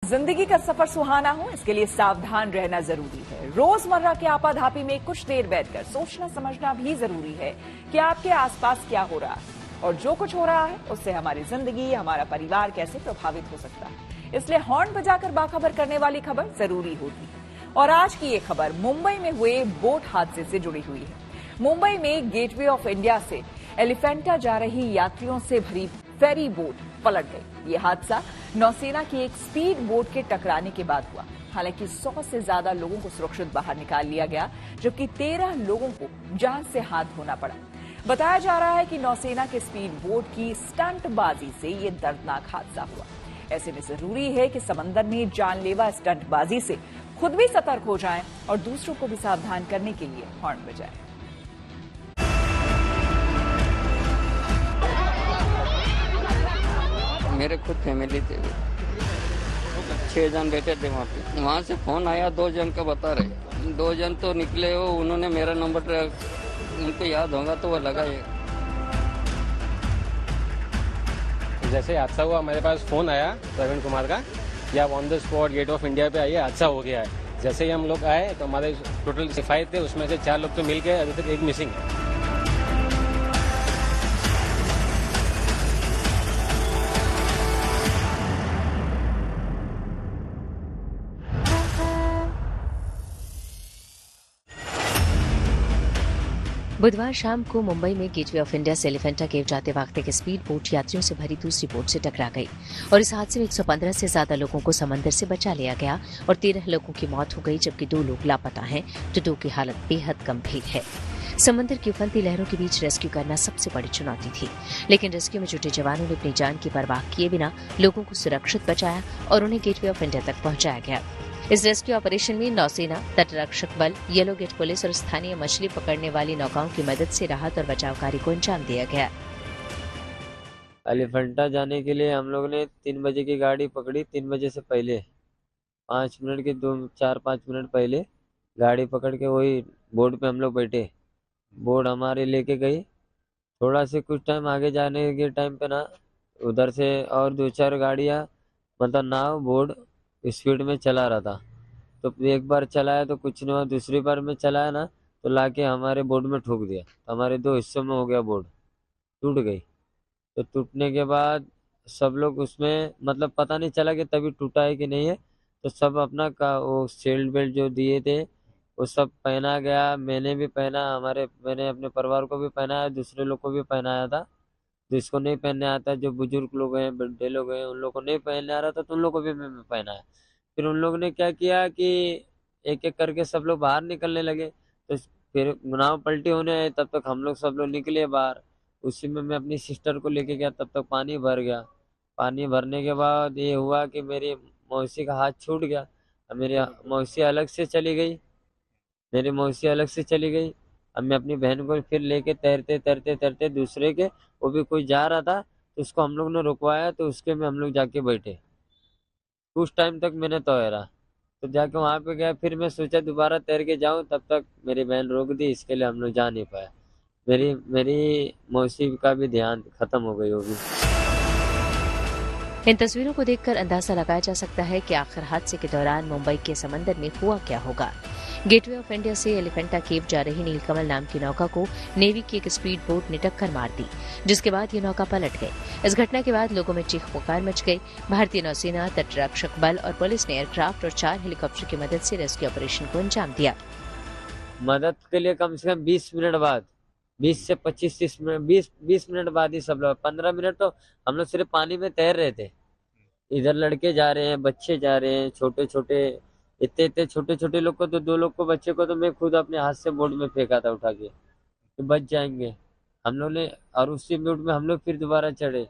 जिंदगी का सफर सुहाना हो, इसके लिए सावधान रहना जरूरी है। रोजमर्रा के आपाधापी में कुछ देर बैठकर सोचना समझना भी जरूरी है कि आपके आसपास क्या हो रहा है और जो कुछ हो रहा है उससे हमारी जिंदगी, हमारा परिवार कैसे प्रभावित हो सकता है। इसलिए हॉर्न बजाकर बाखबर करने वाली खबर जरूरी होती है। और आज की ये खबर मुंबई में हुए बोट हादसे से जुड़ी हुई है। मुंबई में गेटवे ऑफ इंडिया से एलिफेंटा जा रही यात्रियों से भरी फेरी बोट पलट गई। ये हादसा नौसेना की एक स्पीड बोट के टकराने के बाद हुआ। हालांकि 100 से ज्यादा लोगों को सुरक्षित बाहर निकाल लिया गया, जबकि 13 लोगों को जान से हाथ धोना पड़ा। बताया जा रहा है कि नौसेना के स्पीड बोट की स्टंटबाजी से ये दर्दनाक हादसा हुआ। ऐसे में जरूरी है कि समंदर में जानलेवा स्टंटबाजी से खुद भी सतर्क हो जाएं और दूसरों को भी सावधान करने के लिए हॉर्न बजाएं। मेरे खुद फैमिली थे, 6 जन बैठे थे वहाँ पे। वहाँ से फोन आया, 2 जन का बता रहे। 2 जन तो निकले हो, उन्होंने मेरा नंबर उनको याद होगा तो वो लगाए। जैसे हादसा हुआ मेरे पास फोन आया प्रवीण कुमार का कि आप on the spot gate of India पे आइए, हादसा हो गया है। जैसे ही हम लोग आए तो हमारे टोटल 5 थे, उसमें से 4 लोग तो मिल गए, अभी तक एक मिसिंग है। बुधवार शाम को मुंबई में गेटवे ऑफ इंडिया से एलिफेंटा केव जाते वक्त एक स्पीड बोट यात्रियों से भरी दूसरी बोट से टकरा गई और इस हादसे में 115 से ज्यादा लोगों को समंदर से बचा लिया गया और 13 लोगों की मौत हो गई, जबकि 2 लोग लापता हैं, तो 2 की हालत बेहद गंभीर है। समंदर की उफनती लहरों के बीच रेस्क्यू करना सबसे बड़ी चुनौती थी, लेकिन रेस्क्यू में जुटे जवानों ने अपनी जान की परवाह किए बिना लोगों को सुरक्षित बचाया और उन्हें गेटवे ऑफ इंडिया तक पहुंचाया गया। इस रेस्क्यू ऑपरेशन में नौसेना, तटरक्षक बल, येलो गेट पुलिस और स्थानीय मछली पकड़ने वाली नौकाओं की मदद से राहत और बचाव कार्य को अंजाम दिया गया। एलिफेंटा जाने के लिए हम लोग ने 3 बजे की गाड़ी पकड़ी। 3 बजे से पहले 5 मिनट के 4-5 मिनट पहले गाड़ी पकड़ के वही बोर्ड पे हम लोग बैठे। बोर्ड हमारे लेके गई। थोड़ा से कुछ टाइम आगे जाने के टाइम पे ना उधर से और 2-4 गाड़ियाँ, मतलब नाव बोर्ड स्पीड में चला रहा था। तो एक बार चलाया तो कुछ नहीं हुआ, दूसरी बार में चलाया ना तो लाके हमारे बोर्ड में ठोक दिया। तो हमारे 2 हिस्सों में हो गया, बोर्ड टूट गई। तो टूटने के बाद सब लोग उसमें, मतलब पता नहीं चला कि तभी टूटा है कि नहीं है। तो सब अपना का वो सीट बेल्ट जो दिए थे वो सब पहना गया। मैंने भी पहना, मैंने अपने परिवार को भी पहनाया, दूसरे लोग को भी पहनाया था। जिसको नहीं पहनने आता, जो बुजुर्ग लोग हैं, बड़े लोग हैं, उन लोग को नहीं पहनने आ रहा था तो उन लोग को भी मैं पहनाया। फिर उन लोग ने क्या किया कि एक एक करके सब लोग बाहर निकलने लगे। तो फिर नाव पलटी होने आई, तब तक हम लोग सब लोग निकले बाहर। उसी में मैं अपनी सिस्टर को लेके गया, तब तक पानी भर गया। पानी भरने के बाद ये हुआ कि मेरी मौसी का हाथ छूट गया। मेरी मौसी अलग से चली गई। अब मैं अपनी बहन को फिर लेके तैरते तैरते तैरते दूसरे के, वो भी कोई जा रहा था तो उसको हम लोग ने रुकवाया, तो उसके में हम लोग जाके बैठे। कुछ टाइम तक मैंने तैरा, तो जाके वहां पे गया। फिर मैं सोचा दोबारा तैर के जाऊं, तब तक मेरी बहन रोक दी, इसके लिए हम लोग जा नहीं पाए। मेरी मौसी का भी ध्यान खत्म हो गई होगी। इन तस्वीरों को देखकर अंदाजा लगाया जा सकता है कि आखिर हादसे के दौरान मुंबई के समंदर में हुआ क्या होगा। गेटवे ऑफ इंडिया से एलिफेंटा केव जा रही नीलकमल नाम की नौका को नेवी की एक स्पीड बोट ने टक्कर मार दी, जिसके बाद ये नौका पलट गई। इस घटना के बाद लोगों में चीख पुकार मच गई। भारतीय नौसेना, तटरक्षक बल और पुलिस ने एयरक्राफ्ट और 4 हेलीकॉप्टर की मदद से रेस्क्यू ऑपरेशन को अंजाम दिया। मदद के लिए कम से कम 20 मिनट बाद, 20 से 25-30 मिनट, 20 मिनट बाद ही सब लोग, 15 मिनट तो हम लोग सिर्फ पानी में तैर रहे थे। इधर लड़के जा रहे हैं, बच्चे जा रहे हैं, छोटे छोटे, इतने छोटे छोटे लोग को तो 2 लोग को, बच्चे को तो मैं खुद अपने हाथ से बोट में फेंका था उठा के कि बच जाएंगे हम लोग ने। और उसी बोट में हम लोग फिर दोबारा चढ़े।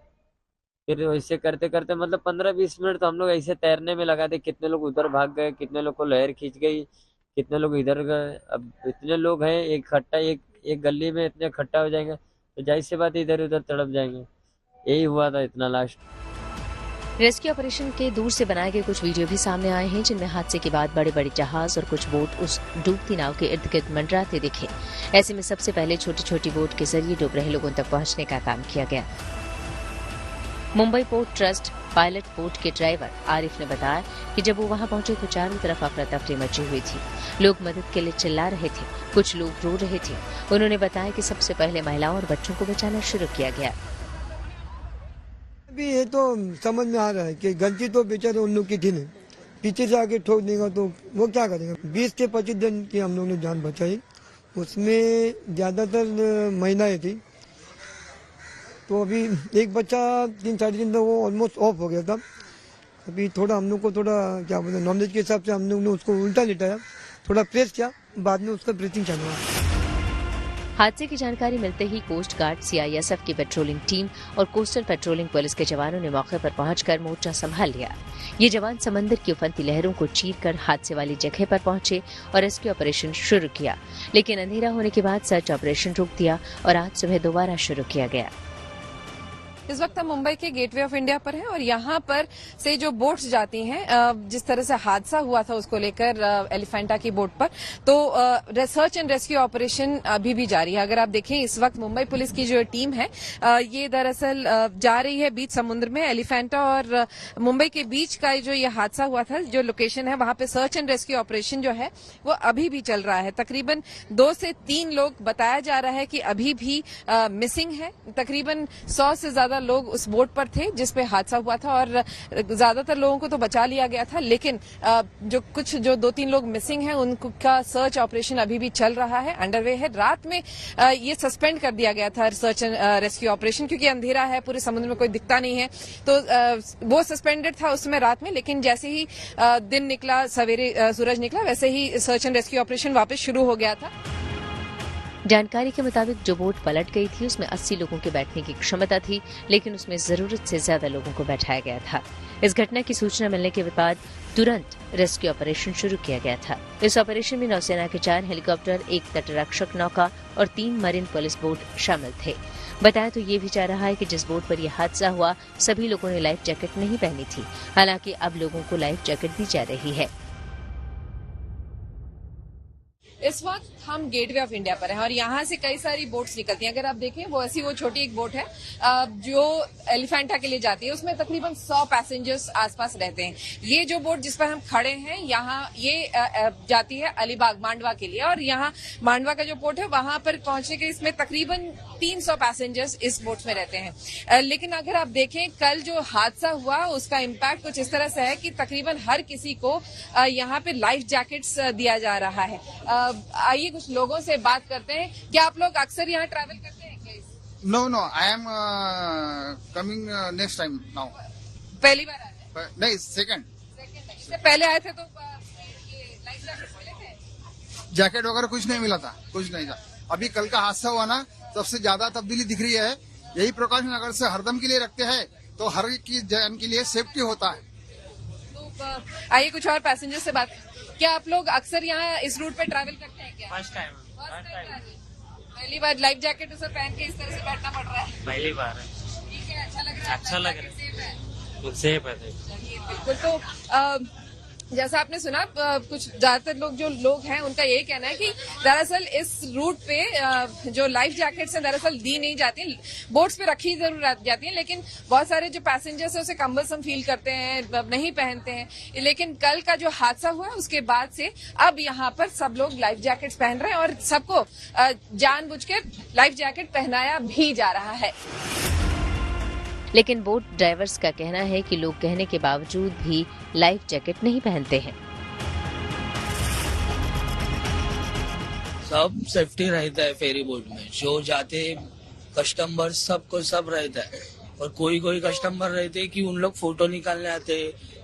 फिर वैसे करते करते मतलब 15-20 मिनट तो हम लोग ऐसे तैरने में लगा थे। कितने लोग उधर भाग गए, कितने लोग को लहर खींच गई, कितने लोग इधर गए। अब इतने लोग हैं एक गली में, इतने इकट्ठा हो जाएंगे तो जाहिर सी बात इधर उधर तड़प जाएंगे। यही हुआ था इतना लास्ट। रेस्क्यू ऑपरेशन के दूर से बनाए गए कुछ वीडियो भी सामने आए हैं, जिनमें हादसे के बाद बड़े बड़े जहाज और कुछ बोट उस डूबती नाव के इर्द गिर्द मंडराते दिखे। ऐसे में सबसे पहले छोटी छोटी बोट के जरिए डूब रहे लोगों तक पहुंचने का काम किया गया। Mumbai port trust, pilot boat के ड्राइवर आरिफ ने बताया कि जब वो वहां पहुंचे तो चारों तरफ अफरा तफरी मची हुई थी। लोग मदद के लिए चिल्ला रहे थे, कुछ लोग रो रहे थे। उन्होंने बताया कि सबसे पहले महिलाओं और बच्चों को बचाना शुरू किया गया। अभी ये तो समझ में आ रहा है कि गलती तो बेचारे उन लोग की थी नहीं, पीछे से आके ठोक देगा तो वो क्या करेगा। 20 से 25 जन की हम लोग ने जान बचाई, उसमें ज्यादातर महिलाएं थी। तो अभी एक बच्चा 3-4 दिन तक वो ऑलमोस्ट ऑफ हो गया था। अभी थोड़ा हम लोग को थोड़ा क्या बोलते नॉलेज के हिसाब से हम लोग ने उसको उल्टा लिटाया, थोड़ा प्रेस किया, बाद में उसका ब्रीथिंग चालू हुआ। हादसे की जानकारी मिलते ही कोस्ट गार्ड, सीआईएसएफ की पेट्रोलिंग टीम और कोस्टल पेट्रोलिंग पुलिस के जवानों ने मौके पर पहुंचकर मोर्चा संभाल लिया। ये जवान समंदर की उफनती लहरों को चीरकर हादसे वाली जगह पर पहुंचे और रेस्क्यू ऑपरेशन शुरू किया, लेकिन अंधेरा होने के बाद सर्च ऑपरेशन रोक दिया और आज सुबह दोबारा शुरू किया गया। इस वक्त हम मुंबई के गेटवे ऑफ इंडिया पर हैं और यहाँ पर से जो बोट्स जाती हैं, जिस तरह से हादसा हुआ था उसको लेकर एलिफेंटा की बोट पर, तो सर्च एंड रेस्क्यू ऑपरेशन अभी भी जारी है। अगर आप देखें इस वक्त मुंबई पुलिस की जो टीम है ये दरअसल जा रही है बीच समुद्र में। एलिफेंटा और मुंबई के बीच का जो ये हादसा हुआ था, जो लोकेशन है वहां पे सर्च एंड रेस्क्यू ऑपरेशन जो है वो अभी भी चल रहा है। तकरीबन 2 से 3 लोग बताया जा रहा है कि अभी भी मिसिंग है। तकरीबन 100 से ज्यादा लोग उस बोट पर थे जिसपे हादसा हुआ था और ज्यादातर लोगों को तो बचा लिया गया था, लेकिन जो 2-3 लोग मिसिंग हैं उनका सर्च ऑपरेशन अभी भी चल रहा है, अंडरवे है। रात में ये सस्पेंड कर दिया गया था सर्च एंड रेस्क्यू ऑपरेशन, क्योंकि अंधेरा है, पूरे समुद्र में कोई दिखता नहीं है, तो वो सस्पेंडेड था उसमें रात में। लेकिन जैसे ही दिन निकला, सवेरे सूरज निकला, वैसे ही सर्च एंड रेस्क्यू ऑपरेशन वापस शुरू हो गया था। जानकारी के मुताबिक जो बोट पलट गई थी उसमें 80 लोगों के बैठने की क्षमता थी, लेकिन उसमें जरूरत से ज्यादा लोगों को बैठाया गया था। इस घटना की सूचना मिलने के बाद तुरंत रेस्क्यू ऑपरेशन शुरू किया गया था। इस ऑपरेशन में नौसेना के 4 हेलीकॉप्टर, 1 तटरक्षक नौका और 3 मरीन पुलिस बोट शामिल थे। बताया तो ये भी जा रहा है कि जिस बोट पर यह हादसा हुआ सभी लोगों ने लाइफ जैकेट नहीं पहनी थी। हालांकि अब लोगों को लाइफ जैकेट दी जा रही है। इस वक्त हम गेटवे ऑफ इंडिया पर हैं और यहाँ से कई सारी बोट्स निकलती हैं। अगर आप देखें वो छोटी एक बोट है जो एलिफेंटा के लिए जाती है, उसमें तकरीबन 100 पैसेंजर्स आसपास रहते हैं। ये जो बोट जिस पर हम खड़े हैं यहाँ ये जाती है अलीबाग मांडवा के लिए, और यहाँ मांडवा का जो पोर्ट है वहां पर पहुंचने के इसमें तकरीबन 300 पैसेंजर्स इस बोट में रहते हैं। लेकिन अगर आप देखें कल जो हादसा हुआ उसका इम्पैक्ट कुछ इस तरह से है कि तकरीबन हर किसी को यहाँ पे लाइफ जैकेट्स दिया जा रहा है। आइए कुछ लोगों से बात करते हैं। क्या आप लोग अक्सर यहाँ ट्रैवल करते हैं क्या? No, I am coming next time now. पहली बार आए हैं? नहीं, सेकंड। इससे पहले आए थे तो ये लाइफ जैकेट मिले थे? जैकेट वगैरह कुछ नहीं मिला था, कुछ नहीं था। अभी कल का हादसा हुआ ना, सबसे ज्यादा तब्दीली दिख रही है। यही प्रिकॉशन अगर से हरदम के लिए रखते हैं तो हर की जान के लिए सेफ्टी होता है। तो आइए कुछ और पैसेंजर से बात। क्या आप लोग अक्सर यहाँ इस रूट पे ट्रैवल करते हैं क्या? First time. पहली बार लाइफ जैकेट उसे पहन के इस तरह से बैठना पड़ रहा है? पहली बार है। ठीक है, अच्छा लग रहा है? अच्छा लग रहा है, सेफ है। बिल्कुल। तो जैसा आपने सुना, कुछ ज्यादातर लोग हैं उनका यही कहना है कि दरअसल इस रूट पे जो लाइफ जैकेट्स हैं दरअसल दी नहीं जाती, बोट्स पे रखी जरूर जाती हैं, लेकिन बहुत सारे जो पैसेंजर्स हैं उसे कंबलसम फील करते हैं, नहीं पहनते हैं। लेकिन कल का जो हादसा हुआ उसके बाद से अब यहाँ पर सब लोग लाइफ जैकेट्स पहन रहे हैं और सबको जानबूझ के लाइफ जैकेट पहनाया भी जा रहा है। लेकिन बोट ड्राइवर्स का कहना है कि लोग कहने के बावजूद भी लाइफ जैकेट नहीं पहनते हैं। सब सेफ्टी रहता है फेरी बोट में, जो जाते कस्टमर सबको सब रहता है। और कोई कस्टमर रहते कि उन लोग फोटो निकालने आते,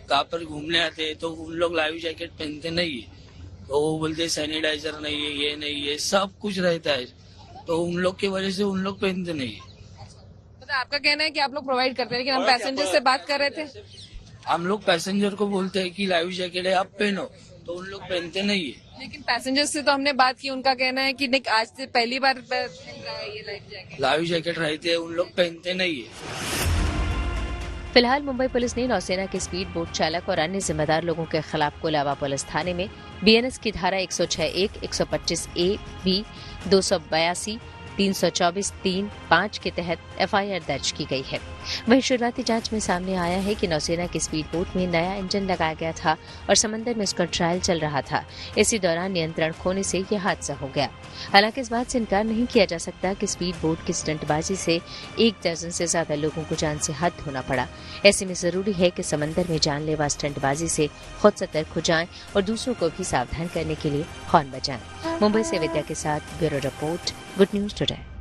कहाँ पर घूमने आते, तो उन लोग लाइफ जैकेट पहनते नहीं है। तो वो बोलते सैनिटाइजर नहीं है, ये नहीं है, सब कुछ रहता है, तो उन लोग की वजह से उन लोग पहनते नहीं है। आपका कहना है कि आप लोग प्रोवाइड करते हैं, लेकिन हम पैसेंजर से बात कर रहे थे। हम लोग पैसेंजर को बोलते हैं कि लाइफ जैकेट है आप पहनो, तो उन लोग पहनते नहीं है। लेकिन पैसेंजर से तो हमने बात की, उनका कहना है कि नहीं, आज से पहली बार मिल रहा है ये लाइफ जैकेट रहते हैं, उन लोग पहनते नहीं है। फिलहाल मुंबई पुलिस ने नौसेना के स्पीड बोट चालक और अन्य जिम्मेदार लोगों के खिलाफ कोलाबा पुलिस थाने में BNS की धारा 106(1), 125A, B, 282, 324(3)(5) के तहत FIR दर्ज की गई है। वहीं शुरुआती जांच में सामने आया है कि नौसेना की स्पीड बोट में नया इंजन लगाया गया था और समंदर में इसका ट्रायल चल रहा था। इसी दौरान नियंत्रण खोने से यह हादसा हो गया। हालांकि इस बात से इनकार नहीं किया जा सकता कि स्पीड बोट की स्टंटबाजी से 1 दर्जन से ज्यादा लोगों को जान से हाथ धोना पड़ा। ऐसे में जरूरी है कि समंदर में जानलेवा स्टंटबाजी से खुद सतर्क हो जाएं और दूसरों को भी सावधान करने के लिए हॉर्न बजाएं। मुंबई से विद्या के साथ bureau report, good news today.